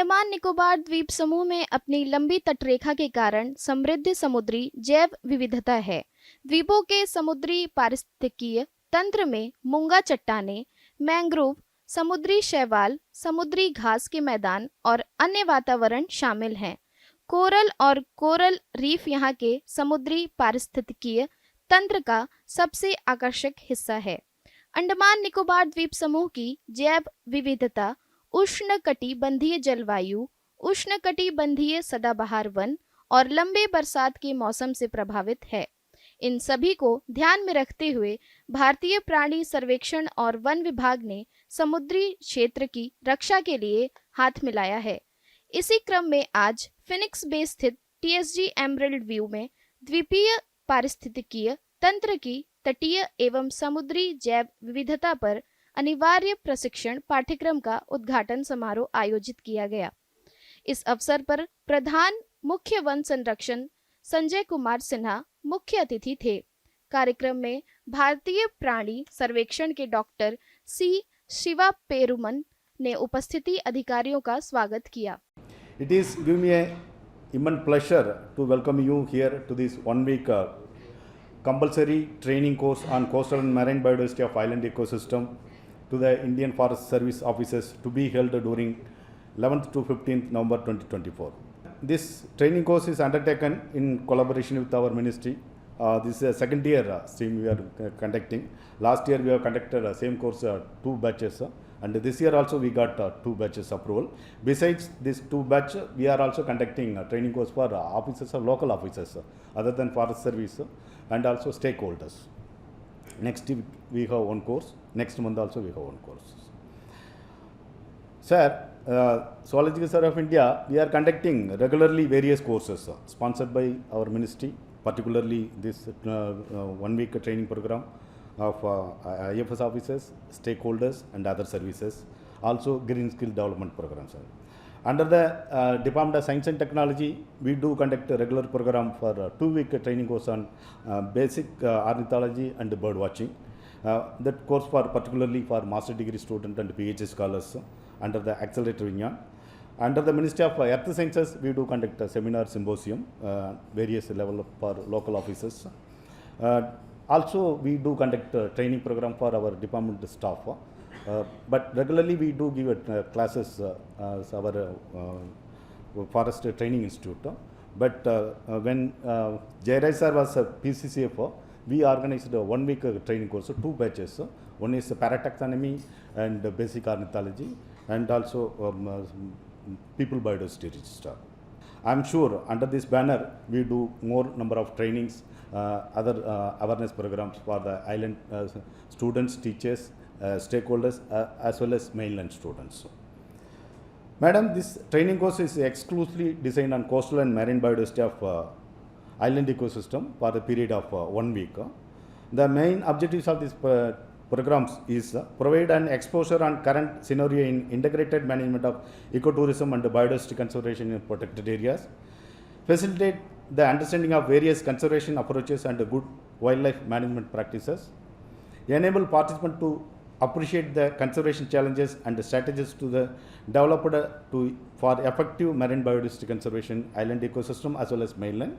अंडमान निकोबार द्वीप समूह में अपनी लंबी तटरेखा के कारण समृद्ध समुद्री जैव विविधता है। द्वीपों के समुद्री पारिस्थितिकीय तंत्र में मूंगा चट्टानें, मैंग्रोव, समुद्री शैवाल, समुद्री घास के मैदान और अन्य वातावरण शामिल हैं। कोरल और कोरल रीफ यहाँ के समुद्री पारिस्थितिकीय तंत्र का सबसे आकर्षक हिस्सा है। अंडमान निकोबार द्वीप समूह की जैव विविधता उष्णकटिबंधीय जलवायु, उष्णकटिबंधीय सदाबहार वन और लंबे बरसात के मौसम से प्रभावित है। इन सभी को ध्यान में रखते हुए भारतीय प्राणी सर्वेक्षण और वन विभाग ने समुद्री क्षेत्र की रक्षा के लिए हाथ मिलाया है। इसी क्रम में आज फिनिक्स बे स्थित टीएसजी एमरल्ड व्यू में द्वीपीय पारिस्थितिकीय तंत्र की तटीय एवं समुद्री जैव विविधता पर अनिवार्य प्रशिक्षण पाठ्यक्रम का उद्घाटन समारोह आयोजित किया गया। इस अवसर पर प्रधान मुख्य वन संरक्षण संजय कुमार सिन्हा मुख्य अतिथि थे। कार्यक्रम में भारतीय प्राणी सर्वेक्षण के डॉक्टर सी शिवा पेरुमन ने उपस्थिति अधिकारियों का स्वागत किया। It is giving me a immense pleasure to welcome you here to this 1 week compulsory training course on coastal and marine biodiversity of island ecosystem to the Indian Forest Service officers to be held during 11th to 15th November 2024. This training course is undertaken in collaboration with our ministry. This is a second year stream we are conducting. Last year we have conducted same course 2 batches and this year also we got 2 batches approval. Besides this 2 batch, we are also conducting a training course for officers of local officers other than Forest Service and also stakeholders. Next week we have one course. Next month also we have one course. Sir, Zoological Survey of India, we are conducting regularly various courses sponsored by our ministry, particularly this 1 week training program of IFS officers, stakeholders and other services. Also green skill development programs. Under the Department of Science and Technology, we do conduct a regular program for 2 week training course on basic ornithology and bird watching. That course for particularly for master degree student and PhD scholars under the accelerator Vignan. Under the Ministry of Earth Sciences, we do conduct a seminar symposium, various level for local officers. Also, we do conduct a training program for our department staff. But regularly we do give classes as our Forest Training Institute. But when Jairai sir was PCCF, we organized a 1 week training course, 2 batches. One is parataxonomy and basic ornithology and also people biodiversity register. I am sure under this banner we do more number of trainings, other awareness programs for the island students, teachers, stakeholders as well as mainland students. Madam, this training course is exclusively designed on coastal and marine biodiversity of island ecosystem for the period of 1 week. The main objectives of these programs is provide an exposure on current scenario in integrated management of ecotourism and biodiversity conservation in protected areas, facilitate the understanding of various conservation approaches and good wildlife management practices, enable participants to appreciate the conservation challenges and strategies to the developed for effective marine biodiversity conservation, island ecosystem as well as mainland,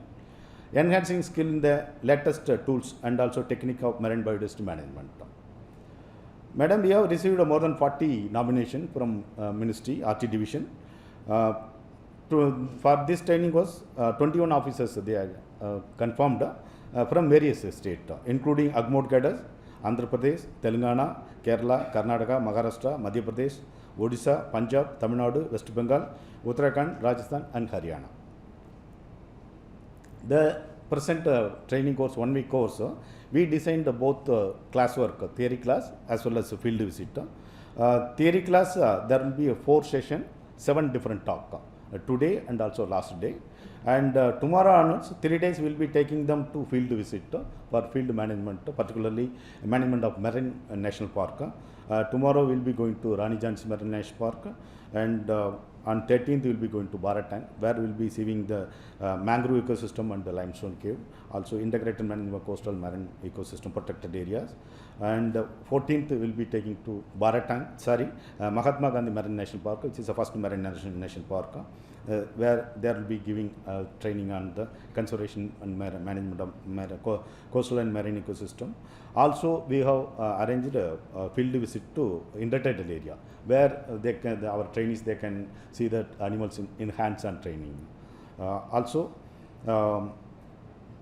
enhancing skill in the latest tools and also technique of marine biodiversity management. Madam, we have received more than 40 nominations from Ministry, RT Division. For this training was 21 officers they are confirmed from various states, including Agmod cadres, Andhra Pradesh, Telangana, Kerala, Karnataka, Maharashtra, Madhya Pradesh, Odisha, Punjab, Tamil Nadu, West Bengal, Uttarakhand, Rajasthan and Haryana. The present training course, 1 week course, we designed both classwork, theory class as well as field visit. Theory class, there will be a 4 session, 7 different talk, today and also last day. And tomorrow onwards, 3 days we will be taking them to field visit for field management, particularly management of Marine National Park. Tomorrow we will be going to Rani Jhansi Marine National Park and On 13th, we will be going to Baratang, where we will be seeing the mangrove ecosystem and the limestone cave, also integrated management coastal marine ecosystem protected areas. And 14th, we will be taking to Mahatma Gandhi Marine National Park, which is the first marine national park, where they will be giving training on the conservation and management of coastal and marine ecosystem. Also, we have arranged a field visit to intertidal area, where our trainees they can see the animals in hands-on training. Also,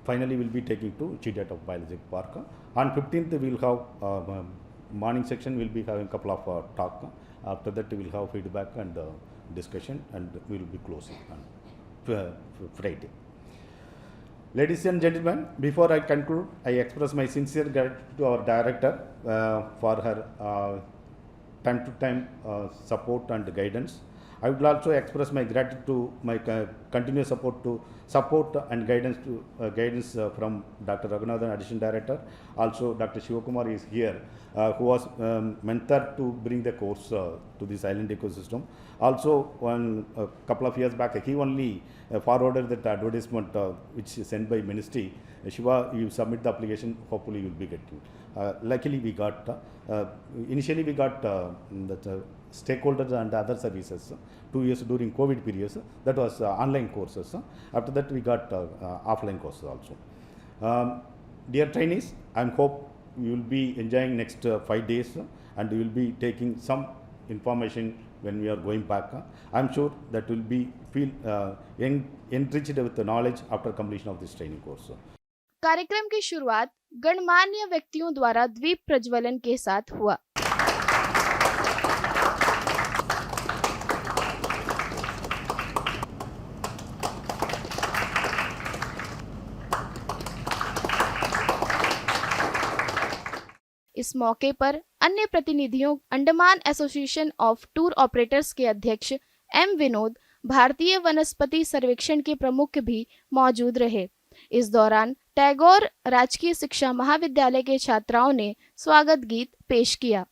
finally, we will be taking to Cheetah of Biological Park. On 15th, we will have morning section. We will be having a couple of talk. After that, we will have feedback and discussion, and we will be closing on Friday. Ladies and gentlemen, before I conclude, I express my sincere gratitude to our director for her time to time support and guidance. I would also express my gratitude to my continuous support and guidance from Dr. Raghunathan, Additional Director. Also, Dr. Shivakumar is here, who was mentored to bring the course to this island ecosystem. Also, a couple of years back, he only forwarded that advertisement which is sent by ministry. Shiva, you submit the application, hopefully you will be getting. Luckily, we got, initially we got stakeholders and other services 2 years during COVID periods. That was online courses. After that, we got offline courses also. Dear trainees, I hope you will be enjoying next 5 days and you will be taking some information when we are going back. I am sure that will be feel enriched with the knowledge after completion of this training course. कार्यक्रम की शुरुआत गणमान्य व्यक्तियों द्वारा द्वीप प्रज्वलन के साथ हुआ। इस मौके पर अन्य प्रतिनिधियों Andaman association of tour operators के अध्यक्ष एम विनोद, भारतीय वनस्पति सर्वेक्षण के प्रमुख भी मौजूद रहे। इस दौरान टैगोर राजकीय शिक्षा महाविद्यालय के छात्राओं ने स्वागत गीत पेश किया।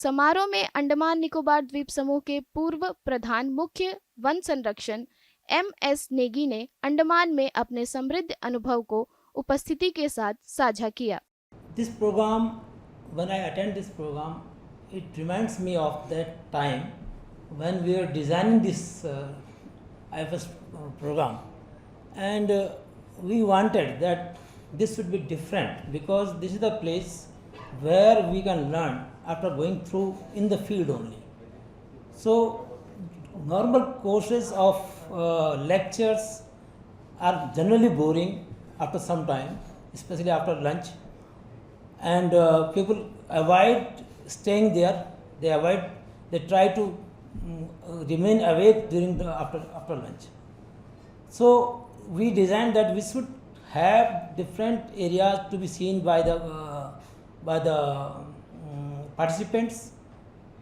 समारोह में अंडमान निकोबार द्वीप समूह के पूर्व प्रधान मुख्य वन संरक्षण एम.एस. नेगी ने अंडमान में अपने समृद्ध अनुभव को उपस्थिति के साथ साझा किया। This program, when I attend this program, it reminds me of that time when we were designing this IFS program, and we wanted that this should be different because this is the place where we can learn after going through in the field only. So normal courses of lectures are generally boring after some time, especially after lunch, and people avoid staying there. They try to remain awake during the after lunch. So we designed that we should have different areas to be seen by the participants,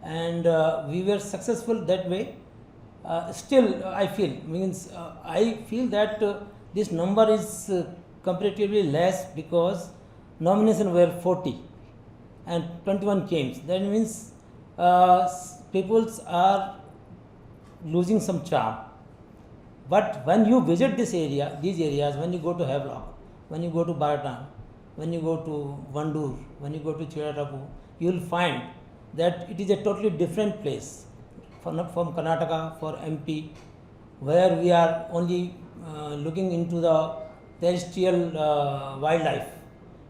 and we were successful that way. Still, I feel that this number is comparatively less because nominations were 40 and 21 came. That means people are losing some charm. But when you visit these areas, when you go to Havelock, when you go to Baratang, when you go to Vandoor, when you go to Chiratapu, you will find that it is a totally different place from Karnataka, for MP, where we are only looking into the terrestrial wildlife.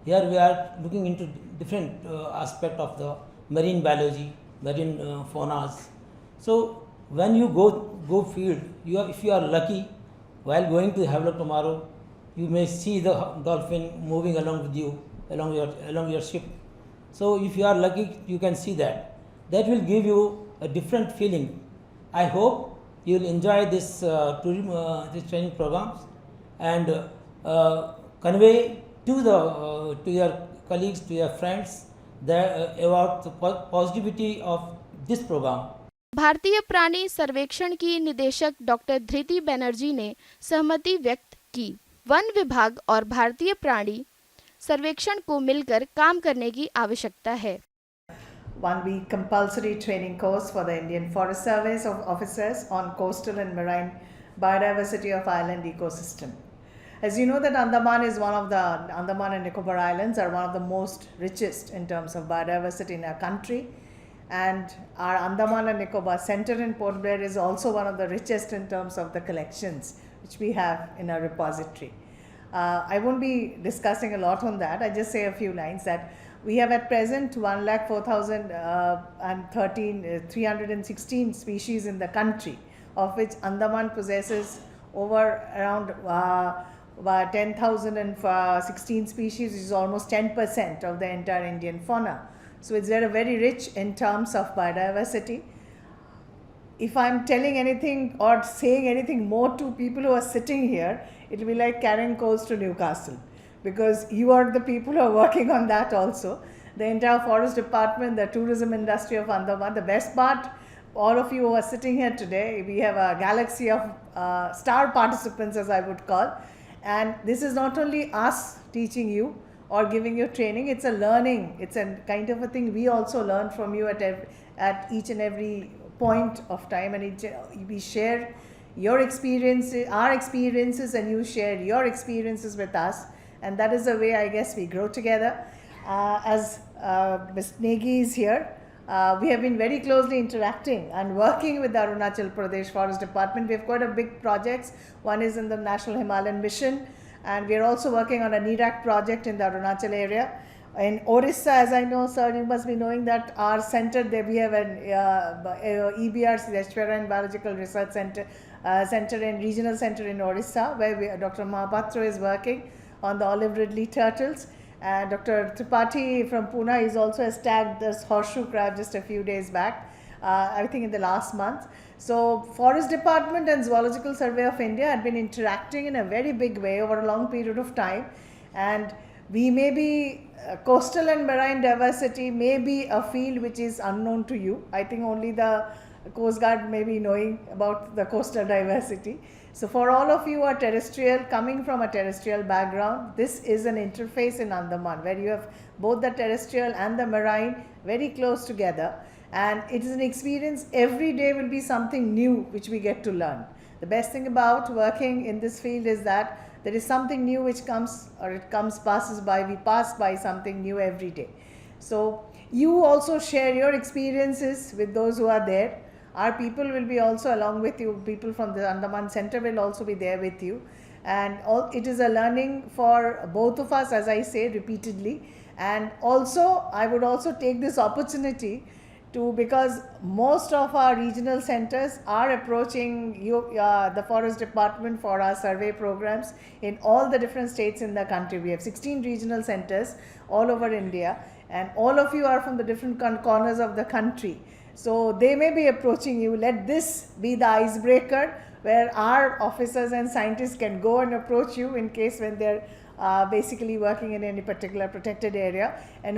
Here we are looking into different aspect of the marine biology, marine faunas. So when you go field, if you are lucky, while going to Havelock tomorrow, you may see the dolphin moving along with you, along your ship. So if you are lucky, you can see that. That will give you a different feeling. I hope you will enjoy this this training programs and convey to your colleagues, to your friends, about the positivity of this program. भारतीय प्राणी सर्वेक्षण की निदेशक doctor धृति बनर्जी ने सहमति व्यक्त की। One विभाग और भारतीय प्राणी सर्वेक्षण को मिलकर काम करने की आवश्यकता है। 1 week compulsory training course for the Indian Forest Service of officers on coastal and marine biodiversity of island ecosystem. As you know that Andaman and Nicobar Islands are one of the most richest in terms of biodiversity in our country, and our Andaman and Nicobar Center in Port Blair is also one of the richest in terms of the collections which we have in our repository. I won't be discussing a lot on that. I just say a few lines that we have at present 316 species in the country, of which Andaman possesses over around 10,016 species, which is almost 10% of the entire Indian fauna. So it's very rich in terms of biodiversity. If I'm telling anything or saying anything more to people who are sitting here, it will be like carrying coals to Newcastle, because you are the people who are working on that also. The entire forest department, the tourism industry of Andaman. The best part, all of you who are sitting here today, we have a galaxy of star participants, as I would call. And this is not only us teaching you or giving you training, it's a learning. It's a kind of a thing we also learn from you at each and every point of time, and we share your experiences, our experiences, and you share your experiences with us, and that is the way I guess we grow together. As Ms. Negi is here, we have been very closely interacting and working with the Arunachal Pradesh Forest Department. We have quite a big projects. One is in the National Himalayan Mission, and we are also working on a NIRAC project in the Arunachal area. In Orissa, as I know, sir, you must be knowing that our center there, we have an EBRC, the Estuarine Biological Research Center, regional center in Orissa, where Dr. Mahapatra is working on the olive ridley turtles. And Dr. Tripathi from Pune is also has tagged this horseshoe crab just a few days back, I think in the last month. So Forest Department and Zoological Survey of India had been interacting in a very big way over a long period of time, and we may be coastal and marine diversity may be a field which is unknown to you. I think only the Coast Guard may be knowing about the coastal diversity. So for all of you who are terrestrial, coming from a terrestrial background, this is an interface in Andaman where you have both the terrestrial and the marine very close together, and it is an experience. Every day will be something new which we get to learn. The best thing about working in this field is that there is something new which passes by. We pass by something new every day. So you also share your experiences with those who are there. Our people will be also along with you. People from the Andaman Center will also be there with you. And it is a learning for both of us, as I say repeatedly. And also, I would also take this opportunity because most of our regional centers are approaching the Forest Department for our survey programs in all the different states in the country. We have 16 regional centers all over India, and all of you are from the different corners of the country. So they may be approaching you. Let this be the icebreaker where our officers and scientists can go and approach you in case when they're basically working in any particular protected area, and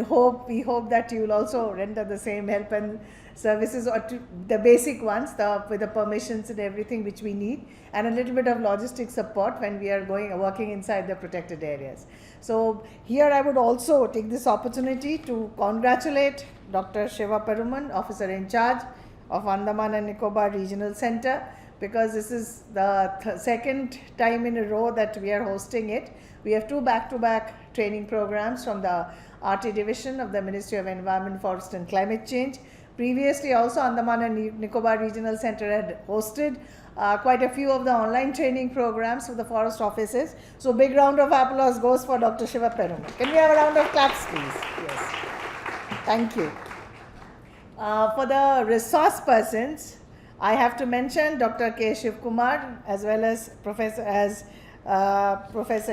we hope that you will also render the same help and services, or the basic ones, with the permissions and everything which we need, and a little bit of logistic support when we are working inside the protected areas. So here I would also take this opportunity to congratulate Dr. Shiva Peruman, officer in charge of Andaman and Nicobar Regional Center, because this is the second time in a row that we are hosting it. We have 2 back-to-back training programs from the RT division of the Ministry of Environment, Forest and Climate Change. Previously also Andaman and Nicobar Regional Center had hosted quite a few of the online training programs for the forest offices. So big round of applause goes for Dr. Shiva Perumal. Can we have a round of claps please? Yes. Thank you. For the resource persons, I have to mention Dr. K. Shiv Kumar as well as Professor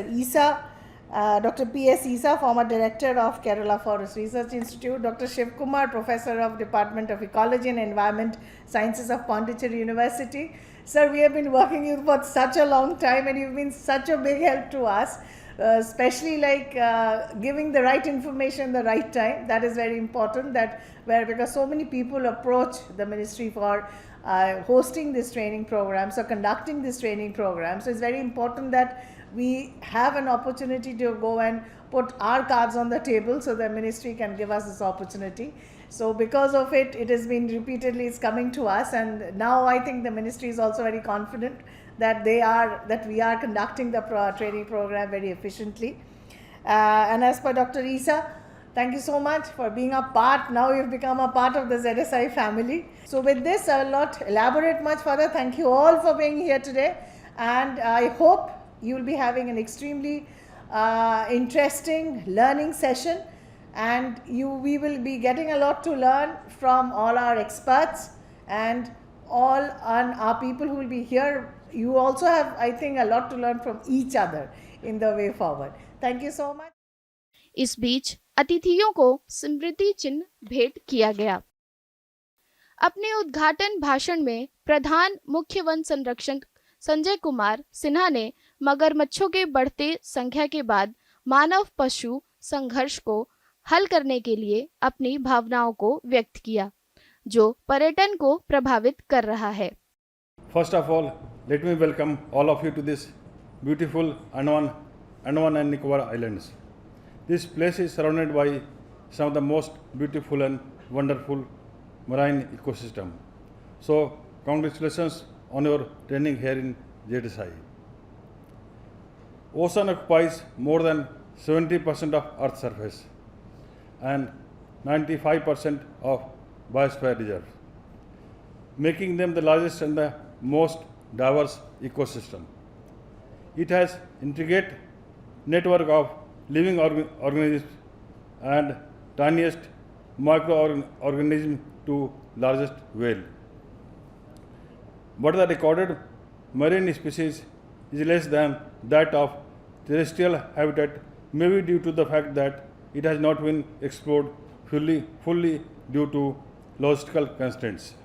Isa, Dr. P.S. Isa, former director of Kerala Forest Research Institute, Dr. Shiv Kumar, professor of Department of Ecology and Environment Sciences of Pondicherry University. Sir, we have been working with you for such a long time and you've been such a big help to us, especially like giving the right information the right time. That is very important, because so many people approach the ministry for hosting this training programs or conducting this training program. So it's very important that we have an opportunity to go and put our cards on the table so the ministry can give us this opportunity. So because of it, it has been repeatedly, it's coming to us, and now I think the ministry is also very confident that we are conducting the training program very efficiently. And as per Dr. Isa, thank you so much for being a part. Now you've become a part of the ZSI family. So with this, I will not elaborate much further. Thank you all for being here today. And I hope you will be having an extremely interesting learning session. And we will be getting a lot to learn from all our experts and all our people who will be here. You also have, I think, a lot to learn from each other in the way forward. Thank you so much. इस बीच अतिथियों को स्मृति चिन्ह भेंट किया गया। अपने उद्घाटन भाषण में प्रधान मुख्य वन संरक्षक संजय कुमार सिन्हा ने मगरमच्छों के बढ़ते संख्या के बाद मानव पशु संघर्ष को हल करने के लिए अपनी भावनाओं को व्यक्त किया, जो पर्यटन को प्रभावित कर रहा है। First of all, let me welcome all of you to this beautiful Andaman and Nicobar Islands. This place is surrounded by some of the most beautiful and wonderful marine ecosystem. So, congratulations on your training here in ZSI. Ocean occupies more than 70% of Earth's surface and 95% of biosphere reserve, making them the largest and the most diverse ecosystem. It has intricate network of living organisms and tiniest microorganism to largest whale. But the recorded marine species is less than that of terrestrial habitat, maybe due to the fact that it has not been explored fully due to logistical constraints.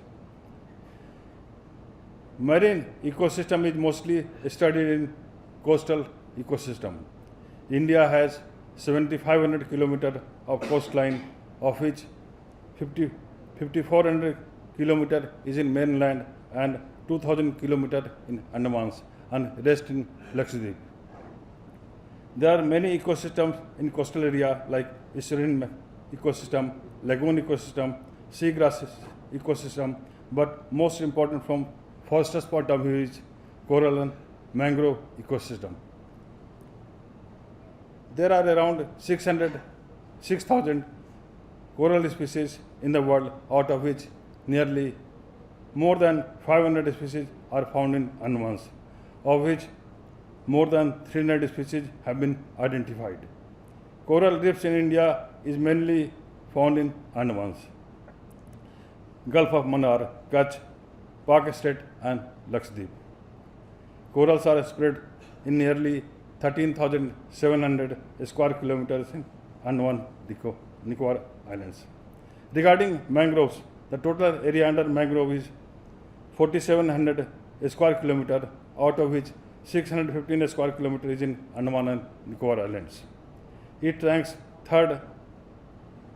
Marine ecosystem is mostly studied in coastal ecosystem. India has 7,500 kilometers of coastline, of which 5,400 kilometers is in mainland and 2,000 kilometers in Andamans and rest in Lakshadweep. There are many ecosystems in coastal area like estuarine ecosystem, lagoon ecosystem, seagrass ecosystem, but most important from forester's point of view is coral and mangrove ecosystem. There are around 6,000 coral species in the world, out of which nearly more than 500 species are found in Andamans, of which more than 300 species have been identified. Coral reefs in India is mainly found in Andamans, Gulf of Mannar, Kutch, Pak State and Lakshadweep. Corals are spread in nearly 13,700 square kilometers in Andaman Nicobar Islands. Regarding mangroves, the total area under mangrove is 4,700 square kilometers, out of which 615 square kilometers is in Andaman and Nicobar Islands. It ranks third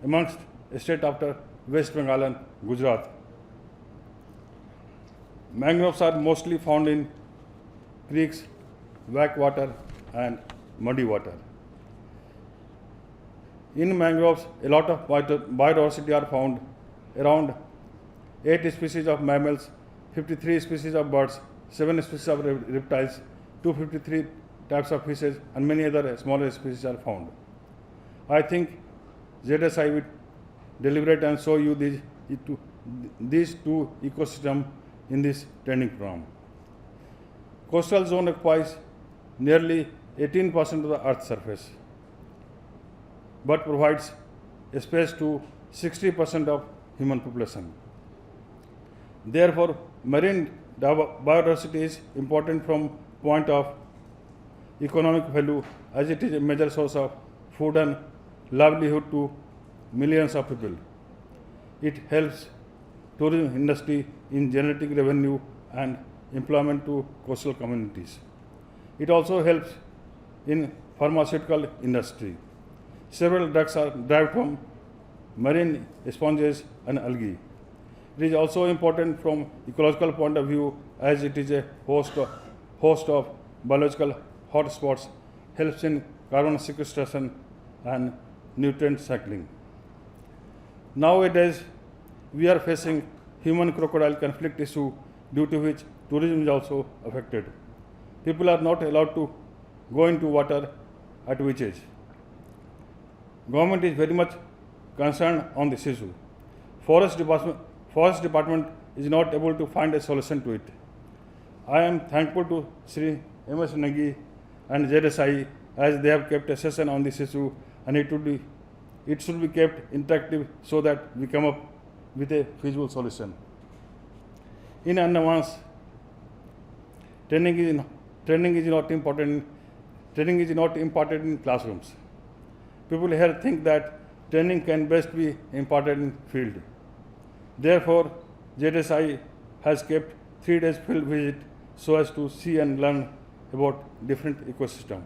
amongst states after West Bengal and Gujarat. Mangroves are mostly found in creeks, backwater and muddy water. In mangroves, a lot of biodiversity are found, around 8 species of mammals, 53 species of birds, 7 species of reptiles, 253 types of fishes and many other smaller species are found. I think ZSI will deliberate and show you these two ecosystems in this training program. Coastal zone occupies nearly 18% of the Earth's surface, but provides space to 60% of human population. Therefore, marine biodiversity is important from point of economic value, as it is a major source of food and livelihood to millions of people. It helps tourism industry in generating revenue and employment to coastal communities. It also helps in pharmaceutical industry. Several drugs are derived from marine sponges and algae. It is also important from ecological point of view, as it is a host of biological hotspots, helps in carbon sequestration and nutrient cycling. Nowadays, we are facing human-crocodile conflict issue, due to which tourism is also affected. People are not allowed to go into water at beaches. Government is very much concerned on this issue. Forest Department is not able to find a solution to it. I am thankful to Sri M.S. Nagi and ZSI, as they have kept a session on this issue, and it should be kept interactive so that we come up with a feasible solution. In Andamans, training is not important in classrooms. People here think that training can best be imparted in field. Therefore, ZSI has kept 3 days field visit so as to see and learn about different ecosystem.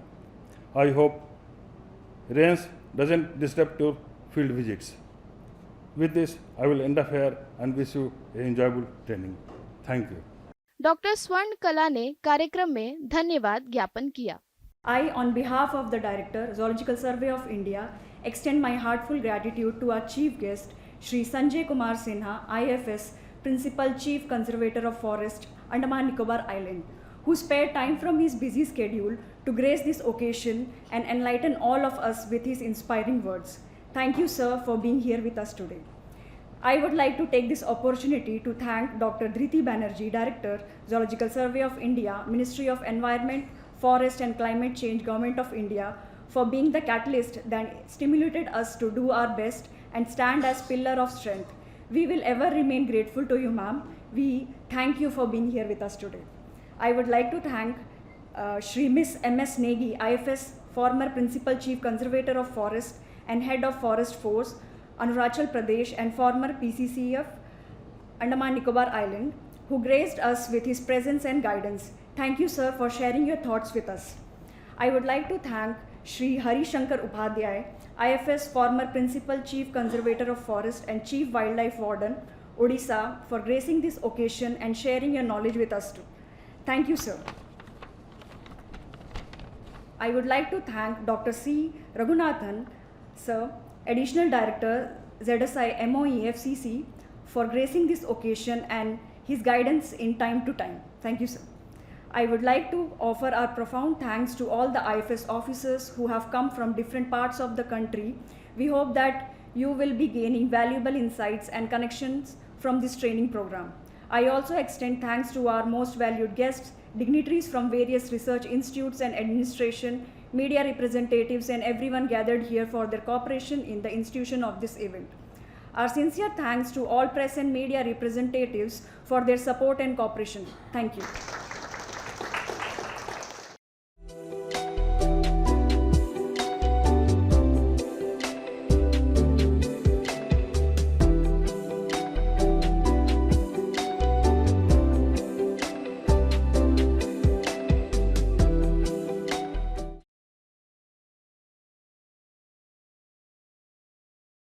I hope rains doesn't disrupt your field visits. With this, I will end up here and wish you an enjoyable training. Thank you. Doctor स्वर्ण कला ने कार्यक्रम में धन्यवाद ज्ञापन किया। I, on behalf of the Director, Zoological Survey of India, extend my heartfelt gratitude to our Chief Guest, Shri Sanjay Kumar Sinha, IFS, Principal Chief Conservator of Forest, Andaman Nicobar Island, who spared time from his busy schedule to grace this occasion and enlighten all of us with his inspiring words. Thank you, sir, for being here with us today. I would like to take this opportunity to thank Dr. Dhriti Banerjee, Director, Zoological Survey of India, Ministry of Environment, Forest and Climate Change, Government of India, for being the catalyst that stimulated us to do our best and stand as pillar of strength. We will ever remain grateful to you, ma'am. We thank you for being here with us today. I would like to thank Shri Miss M.S. Negi, IFS, former Principal Chief Conservator of Forest and Head of Forest Force, Arunachal Pradesh, and former PCCF, Andaman Nicobar Island, who graced us with his presence and guidance. Thank you, sir, for sharing your thoughts with us. I would like to thank Shri Hari Shankar Upadhyay, IFS, former Principal Chief Conservator of Forest and Chief Wildlife Warden, Odisha, for gracing this occasion and sharing your knowledge with us too. Thank you, sir. I would like to thank Dr. C. Raghunathan, sir, Additional Director, ZSI MOEFCC, for gracing this occasion and his guidance in time to time. Thank you, sir. I would like to offer our profound thanks to all the IFS officers who have come from different parts of the country. We hope that you will be gaining valuable insights and connections from this training program. I also extend thanks to our most valued guests, dignitaries from various research institutes and administration, media representatives, and everyone gathered here for their cooperation in the institution of this event. Our sincere thanks to all press and media representatives for their support and cooperation. Thank you.